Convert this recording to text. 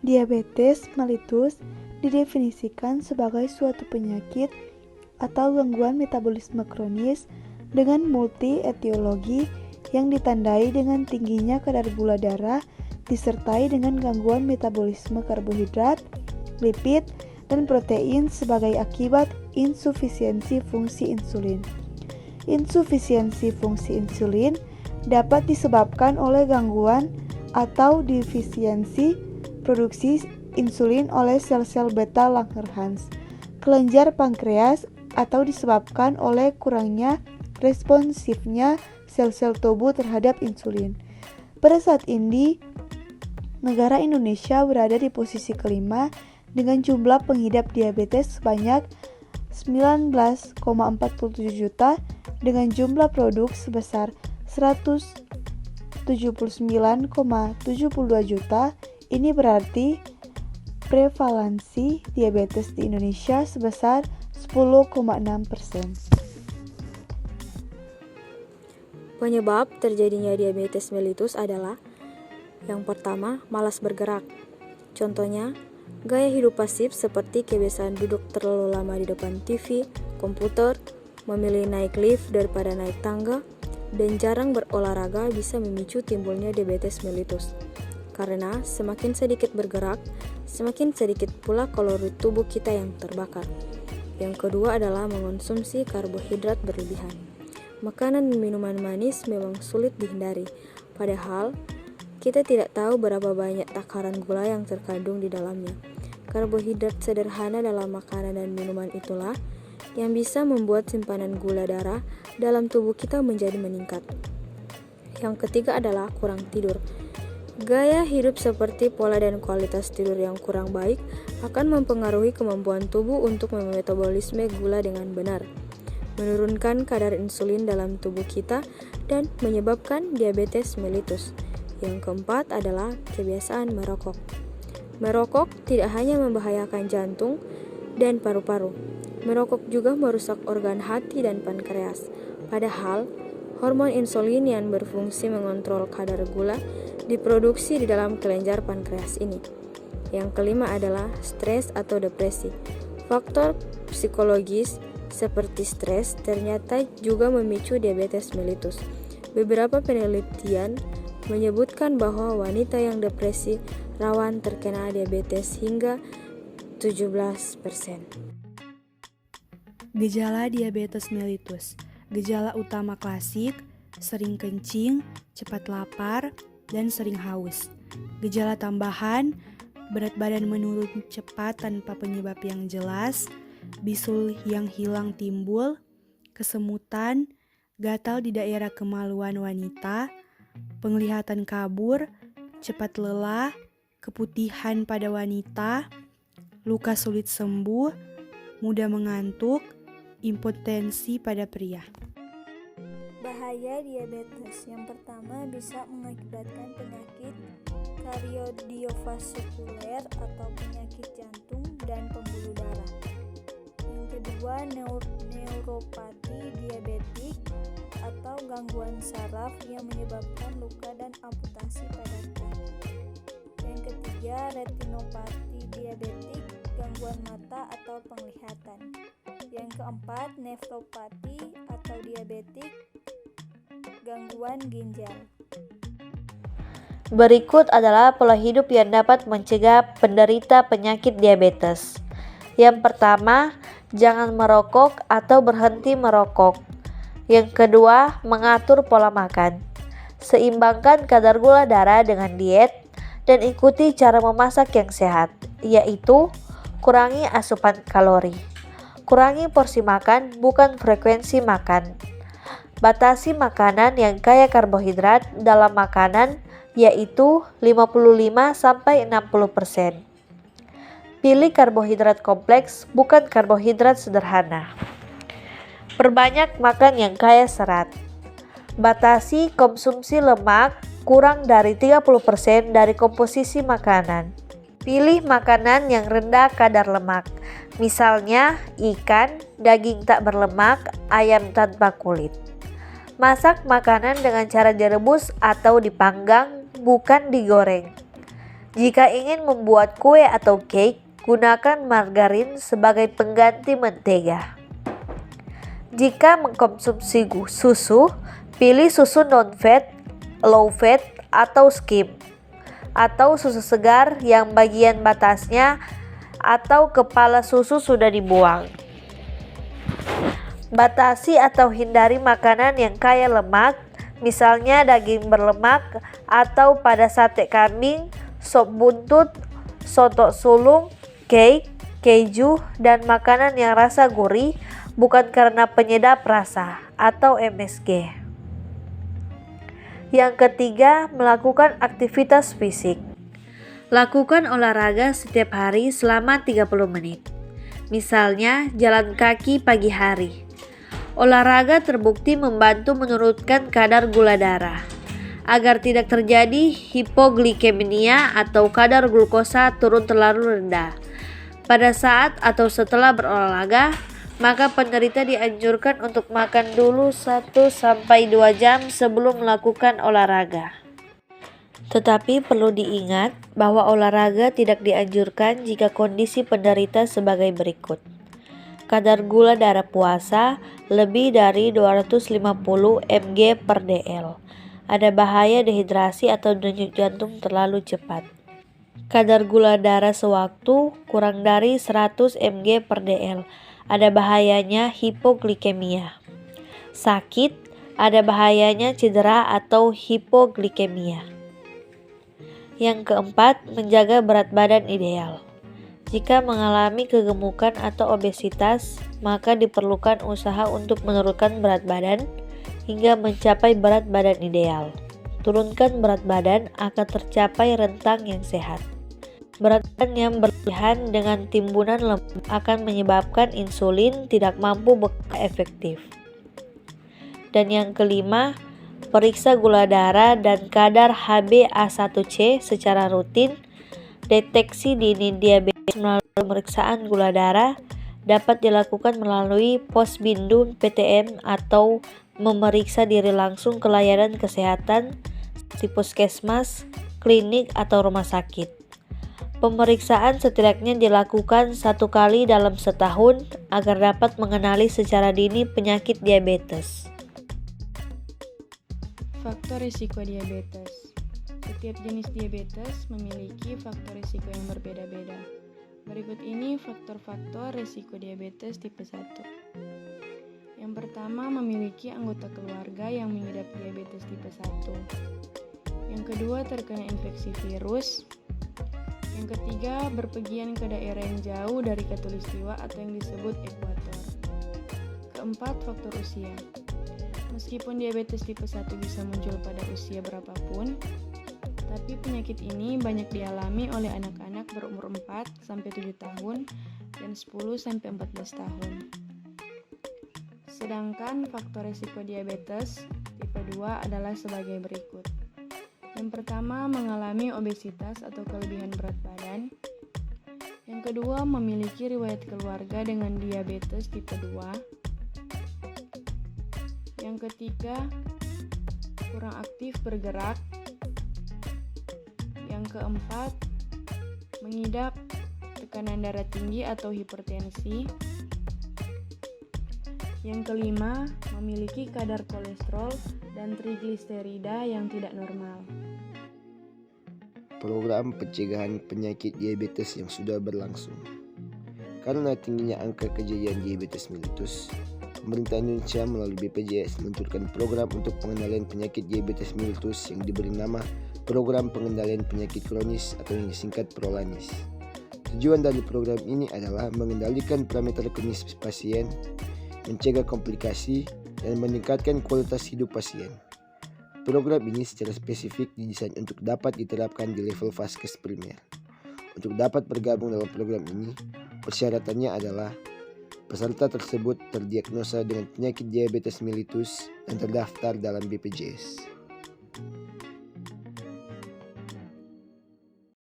Diabetes mellitus didefinisikan sebagai suatu penyakit atau gangguan metabolisme kronis dengan multi-etiologi yang ditandai dengan tingginya kadar gula darah disertai dengan gangguan metabolisme karbohidrat, lipid, dan protein sebagai akibat insufisiensi fungsi insulin. Insufisiensi fungsi insulin dapat disebabkan oleh gangguan atau defisiensi produksi insulin oleh sel-sel beta Langerhans, kelenjar pankreas, atau disebabkan oleh kurangnya responsifnya sel-sel tubuh terhadap insulin. Pada saat ini, negara Indonesia berada di posisi kelima dengan jumlah pengidap diabetes sebanyak 19,47 juta dengan jumlah produk sebesar 179,72 juta. Ini berarti prevalensi diabetes di Indonesia sebesar 10,6%. Penyebab terjadinya diabetes mellitus adalah: yang pertama, malas bergerak. Contohnya, gaya hidup pasif seperti kebiasaan duduk terlalu lama di depan TV, komputer, memilih naik lift daripada naik tangga, dan jarang berolahraga bisa memicu timbulnya diabetes mellitus. Karena semakin sedikit bergerak, semakin sedikit pula kalori tubuh kita yang terbakar. Yang kedua adalah mengonsumsi karbohidrat berlebihan. Makanan dan minuman manis memang sulit dihindari, padahal kita tidak tahu berapa banyak takaran gula yang terkandung di dalamnya. Karbohidrat sederhana dalam makanan dan minuman itulah yang bisa membuat simpanan gula darah dalam tubuh kita menjadi meningkat. Yang ketiga adalah kurang tidur. Gaya hidup seperti pola dan kualitas tidur yang kurang baik akan mempengaruhi kemampuan tubuh untuk memetabolisme gula dengan benar, menurunkan kadar insulin dalam tubuh kita, dan menyebabkan diabetes mellitus. Yang keempat adalah kebiasaan merokok. Merokok tidak hanya membahayakan jantung dan paru-paru, merokok juga merusak organ hati dan pankreas. Padahal, hormon insulin yang berfungsi mengontrol kadar gula diproduksi di dalam kelenjar pankreas ini. Yang kelima adalah stres atau depresi. Faktor psikologis seperti stres ternyata juga memicu diabetes mellitus. Beberapa penelitian menyebutkan bahwa wanita yang depresi rawan terkena diabetes hingga 17%. Gejala diabetes mellitus. Gejala utama klasik, sering kencing, cepat lapar, dan sering haus. Gejala tambahan, berat badan menurun cepat tanpa penyebab yang jelas, bisul yang hilang timbul, kesemutan, gatal di daerah kemaluan wanita, penglihatan kabur, cepat lelah, keputihan pada wanita, luka sulit sembuh, mudah mengantuk, impotensi pada pria. Bahaya diabetes. Yang pertama, bisa mengakibatkan penyakit kardiovaskuler atau penyakit jantung dan pembuluh darah. Yang kedua, neuropati diabetik atau gangguan saraf yang menyebabkan luka dan amputasi pada kaki. Yang ketiga, retinopati diabetik, gangguan mata atau penglihatan. Yang keempat, nefropati atau diabetik, gangguan ginjal. Berikut adalah pola hidup yang dapat mencegah penderita penyakit diabetes. Yang pertama, jangan merokok atau berhenti merokok. Yang kedua, mengatur pola makan. Seimbangkan kadar gula darah dengan diet dan ikuti cara memasak yang sehat, yaitu kurangi asupan kalori. Kurangi porsi makan, bukan frekuensi makan. Batasi makanan yang kaya karbohidrat dalam makanan, yaitu 55-60%. Pilih karbohidrat kompleks, bukan karbohidrat sederhana. Perbanyak makan yang kaya serat. Batasi konsumsi lemak kurang dari 30% dari komposisi makanan. Pilih makanan yang rendah kadar lemak, misalnya ikan, daging tak berlemak, ayam tanpa kulit. Masak makanan dengan cara direbus atau dipanggang, bukan digoreng. Jika ingin membuat kue atau cake, gunakan margarin sebagai pengganti mentega. Jika mengkonsumsi susu, pilih susu non-fat, low-fat, atau skim, atau susu segar yang bagian batasnya atau kepala susu sudah dibuang. Batasi atau hindari makanan yang kaya lemak, misalnya daging berlemak atau pada sate kambing, sop buntut, soto sulung, cake, keju, dan makanan yang rasa gurih bukan karena penyedap rasa atau MSG. Yang ketiga, melakukan aktivitas fisik. Lakukan olahraga setiap hari selama 30 menit. Misalnya, jalan kaki pagi hari. Olahraga terbukti membantu menurunkan kadar gula darah agar tidak terjadi hipoglikemia atau kadar glukosa turun terlalu rendah. Pada saat atau setelah berolahraga, maka penderita dianjurkan untuk makan dulu 1-2 jam sebelum melakukan olahraga. Tetapi perlu diingat bahwa olahraga tidak dianjurkan jika kondisi penderita sebagai berikut. Kadar gula darah puasa lebih dari 250 mg per dl. Ada bahaya dehidrasi atau denyut jantung terlalu cepat. Kadar gula darah sewaktu kurang dari 100 mg per dl. Ada bahayanya hipoglikemia. Sakit, ada bahayanya cedera atau hipoglikemia. Yang keempat, menjaga berat badan ideal. Jika mengalami kegemukan atau obesitas, maka diperlukan usaha untuk menurunkan berat badan hingga mencapai berat badan ideal. Turunkan berat badan akan tercapai rentang yang sehat. Berat badan yang berlebihan dengan timbunan lemak akan menyebabkan insulin tidak mampu bekerja efektif. Dan yang kelima, periksa gula darah dan kadar HbA1c secara rutin. Deteksi dini diabetes melalui pemeriksaan gula darah dapat dilakukan melalui posbindu PTM atau memeriksa diri langsung ke layanan kesehatan seperti puskesmas, klinik, atau rumah sakit. Pemeriksaan setidaknya dilakukan 1 kali dalam setahun agar dapat mengenali secara dini penyakit diabetes. Faktor risiko diabetes. Setiap jenis diabetes memiliki faktor risiko yang berbeda-beda. Berikut ini faktor-faktor risiko diabetes tipe 1. Yang pertama, memiliki anggota keluarga yang mengidap diabetes tipe 1. Yang kedua, terkena infeksi virus. Yang ketiga, berpergian ke daerah yang jauh dari khatulistiwa atau yang disebut ekuator. Keempat, faktor usia. Meskipun diabetes tipe 1 bisa muncul pada usia berapapun, tapi penyakit ini banyak dialami oleh anak-anak berumur 4-7 tahun dan 10-14 tahun. Sedangkan faktor risiko diabetes tipe 2 adalah sebagai berikut. Yang pertama, mengalami obesitas atau kelebihan berat badan. Yang kedua, memiliki riwayat keluarga dengan diabetes tipe 2. Yang ketiga, kurang aktif bergerak. Yang keempat, mengidap tekanan darah tinggi atau hipertensi. Yang kelima, memiliki kadar kolesterol dan trigliserida yang tidak normal. Program pencegahan penyakit diabetes yang sudah berlangsung. Karena tingginya angka kejadian diabetes mellitus, pemerintah Indonesia melalui BPJS meluncurkan program untuk pengendalian penyakit diabetes mellitus yang diberi nama Program Pengendalian Penyakit Kronis atau yang disingkat PROLANIS. Tujuan dari program ini adalah mengendalikan parameter klinis pasien, mencegah komplikasi, dan meningkatkan kualitas hidup pasien. Program ini secara spesifik didesain untuk dapat diterapkan di level vaskes primer. Untuk dapat bergabung dalam program ini, persyaratannya adalah peserta tersebut terdiagnosa dengan penyakit diabetes mellitus dan terdaftar dalam BPJS.